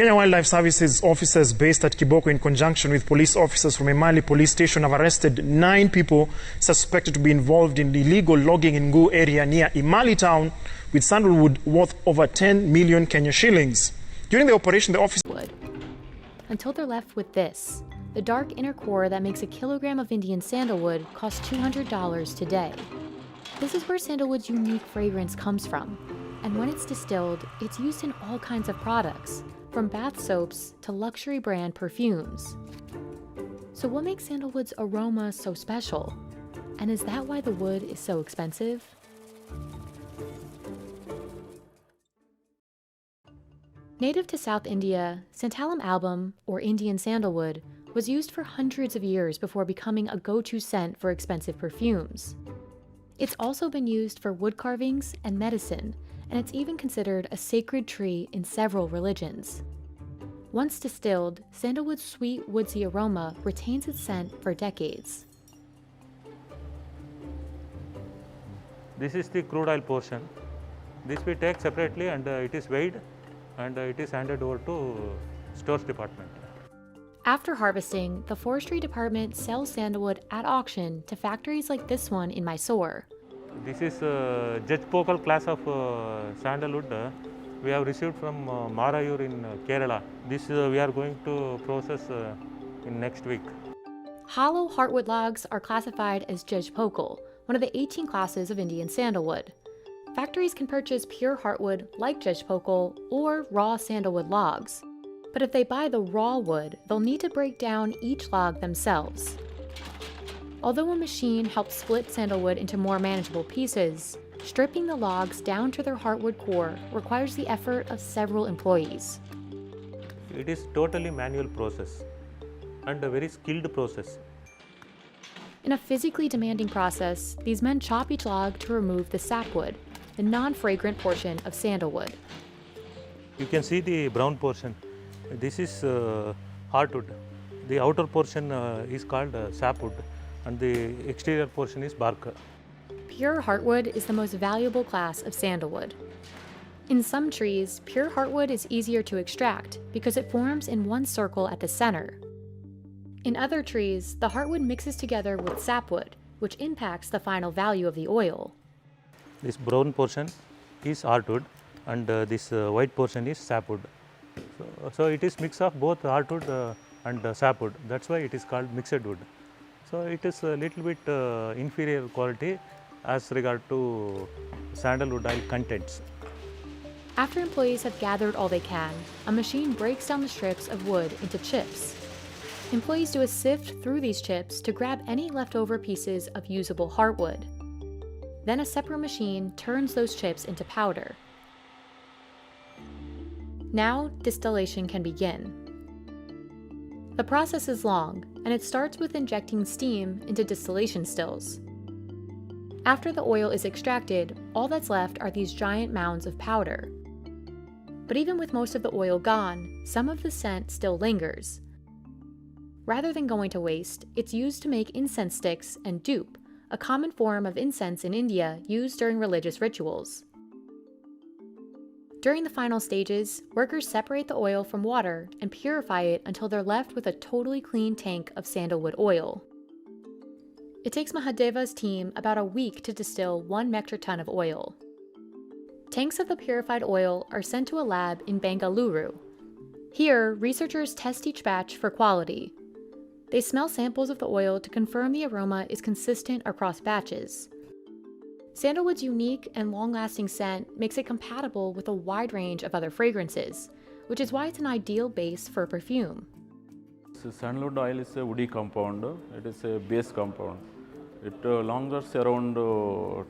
Kenya Wildlife Services officers based at Kiboko in conjunction with police officers from Emali police station have arrested 9 people suspected to be involved in illegal logging in Nguu area near Emali town with sandalwood worth over 10 million Kenya shillings. During the operation, the officers wood. Until they're left with this. The dark inner core that makes a kilogram of Indian sandalwood costs $200 today. This is where sandalwood's unique fragrance comes from. And when it's distilled, it's used in all kinds of products, from bath soaps to luxury brand perfumes. So what makes sandalwood's aroma so special? And is that why the wood is so expensive? Native to South India, Santalum album, or Indian sandalwood, was used for hundreds of years before becoming a go-to scent for expensive perfumes. It's also been used for wood carvings and medicine, and it's even considered a sacred tree in several religions. Once distilled, sandalwood's sweet, woodsy aroma retains its scent for decades. This is the crude oil portion. This we take separately and it is weighed and it is handed over to stores department. After harvesting, the forestry department sells sandalwood at auction to factories like this one in Mysore. This is Judge Pokal class of sandalwood we have received from Marayur in Kerala. This we are going to process in next week. Hollow heartwood logs are classified as Judge Pokal, one of the 18 classes of Indian sandalwood. Factories can purchase pure heartwood like Judge Pokal or raw sandalwood logs. But if they buy the raw wood, they'll need to break down each log themselves. Although a machine helps split sandalwood into more manageable pieces, stripping the logs down to their heartwood core requires the effort of several employees. It is totally manual process and a very skilled process. In a physically demanding process, these men chop each log to remove the sapwood, the non-fragrant portion of sandalwood. You can see the brown portion. This is heartwood. The outer portion is called sapwood and the exterior portion is bark. Pure heartwood is the most valuable class of sandalwood. In some trees, pure heartwood is easier to extract because it forms in one circle at the center. In other trees, the heartwood mixes together with sapwood, which impacts the final value of the oil. This brown portion is heartwood and this white portion is sapwood. So it is mix of both heartwood and sapwood. That's why it is called mixed wood. So it is a little bit inferior quality as regard to sandalwood oil contents. After employees have gathered all they can, a machine breaks down the strips of wood into chips. Employees do a sift through these chips to grab any leftover pieces of usable heartwood. Then a separate machine turns those chips into powder. Now, distillation can begin. The process is long, and it starts with injecting steam into distillation stills. After the oil is extracted, all that's left are these giant mounds of powder. But even with most of the oil gone, some of the scent still lingers. Rather than going to waste, it's used to make incense sticks and dupe, a common form of incense in India used during religious rituals. During the final stages, workers separate the oil from water and purify it until they're left with a totally clean tank of sandalwood oil. It takes Mahadeva's team about a week to distill 1 metric ton of oil. Tanks of the purified oil are sent to a lab in Bengaluru. Here, researchers test each batch for quality. They smell samples of the oil to confirm the aroma is consistent across batches. Sandalwood's unique and long-lasting scent makes it compatible with a wide range of other fragrances, which is why it's an ideal base for a perfume. So sandalwood oil is a woody compound. It is a base compound. It lingers around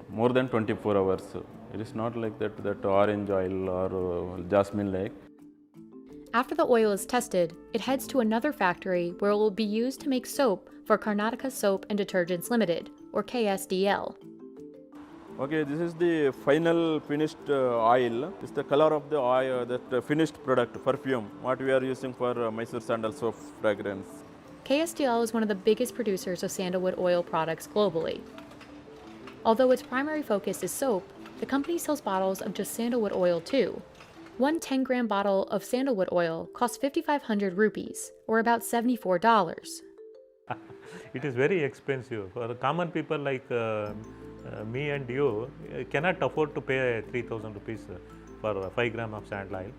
more than 24 hours. It is not like that orange oil or jasmine like. After the oil is tested, it heads to another factory where it will be used to make soap for Karnataka Soap and Detergents Limited, or KSDL. Okay, this is the final finished oil. This is the color of the oil, that finished product, perfume, what we are using for Mysore sandal soap fragrance. KSDL is one of the biggest producers of sandalwood oil products globally. Although its primary focus is soap, the company sells bottles of just sandalwood oil too. One 10-gram bottle of sandalwood oil costs 5,500 rupees, or about $74. It is very expensive. For the common people like me and you cannot afford to pay 3,000 rupees for 5 gram of sandal oil.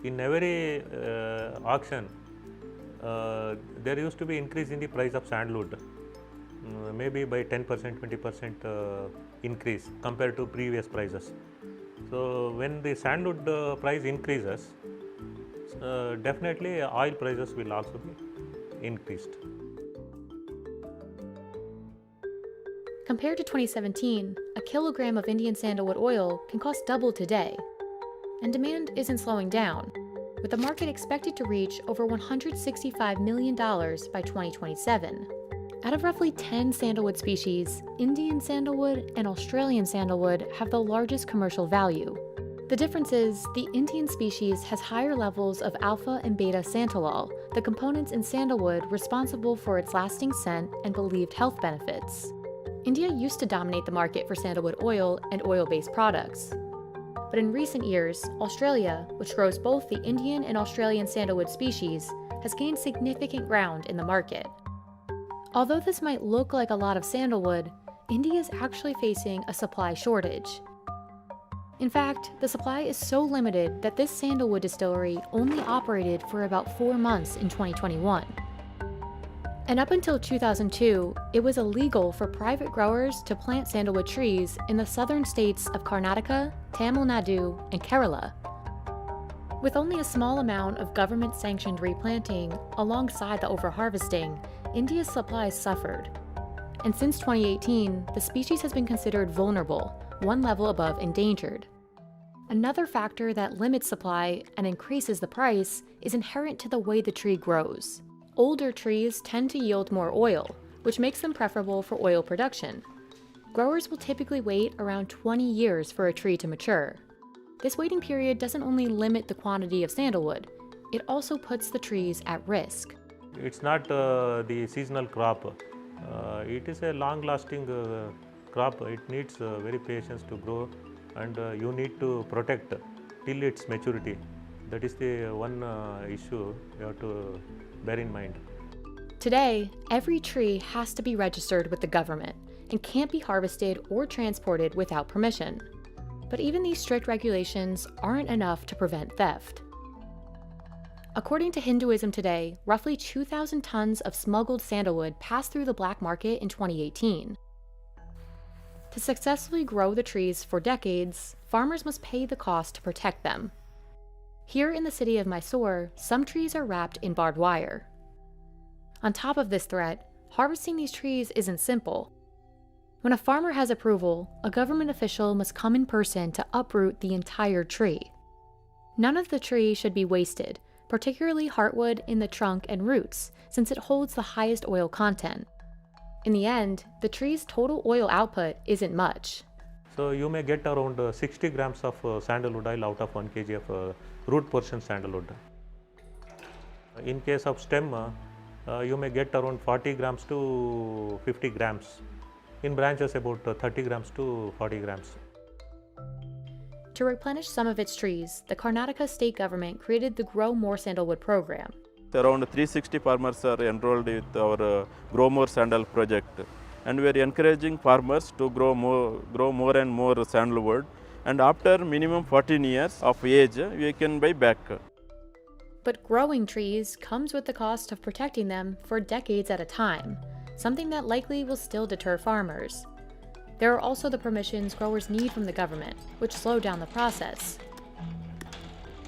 In every auction, there used to be increase in the price of sandalwood, maybe by 10%, 20% increase compared to previous prices. So when the sandalwood price increases, definitely oil prices will also be increased. Compared to 2017, a kilogram of Indian sandalwood oil can cost double today. And demand isn't slowing down, with the market expected to reach over $165 million by 2027. Out of roughly 10 sandalwood species, Indian sandalwood and Australian sandalwood have the largest commercial value. The difference is, the Indian species has higher levels of alpha and beta santalol, the components in sandalwood responsible for its lasting scent and believed health benefits. India used to dominate the market for sandalwood oil and oil-based products. But in recent years, Australia, which grows both the Indian and Australian sandalwood species, has gained significant ground in the market. Although this might look like a lot of sandalwood, India is actually facing a supply shortage. In fact, the supply is so limited that this sandalwood distillery only operated for about 4 months in 2021. And up until 2002, it was illegal for private growers to plant sandalwood trees in the southern states of Karnataka, Tamil Nadu, and Kerala. With only a small amount of government-sanctioned replanting alongside the overharvesting, India's supplies suffered. And since 2018, the species has been considered vulnerable, one level above endangered. Another factor that limits supply and increases the price is inherent to the way the tree grows. Older trees tend to yield more oil, which makes them preferable for oil production. Growers will typically wait around 20 years for a tree to mature. This waiting period doesn't only limit the quantity of sandalwood, it also puts the trees at risk. It's not the seasonal crop. It is a long-lasting crop. It needs very patience to grow, and you need to protect till its maturity. That is the one issue you have to bear in mind. Today, every tree has to be registered with the government and can't be harvested or transported without permission. But even these strict regulations aren't enough to prevent theft. According to Hinduism Today, roughly 2,000 tons of smuggled sandalwood passed through the black market in 2018. To successfully grow the trees for decades, farmers must pay the cost to protect them. Here in the city of Mysore, some trees are wrapped in barbed wire. On top of this threat, harvesting these trees isn't simple. When a farmer has approval, a government official must come in person to uproot the entire tree. None of the tree should be wasted, particularly heartwood in the trunk and roots, since it holds the highest oil content. In the end, the tree's total oil output isn't much. So you may get around 60 grams of sandalwood oil out of 1 kg of root portion sandalwood. In case of stem, you may get around 40 grams to 50 grams. In branches, about 30 grams to 40 grams. To replenish some of its trees, the Karnataka state government created the Grow More Sandalwood program. Around 360 farmers are enrolled with our Grow More Sandal project, and we are encouraging farmers to grow more and more sandalwood, and after minimum 14 years of age, we can buy back. But growing trees comes with the cost of protecting them for decades at a time, something that likely will still deter farmers. There are also the permissions growers need from the government, which slow down the process.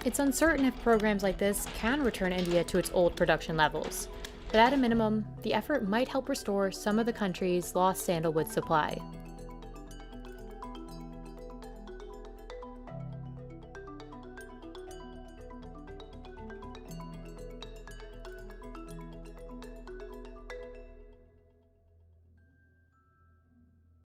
It's uncertain if programs like this can return India to its old production levels, but at a minimum, the effort might help restore some of the country's lost sandalwood supply.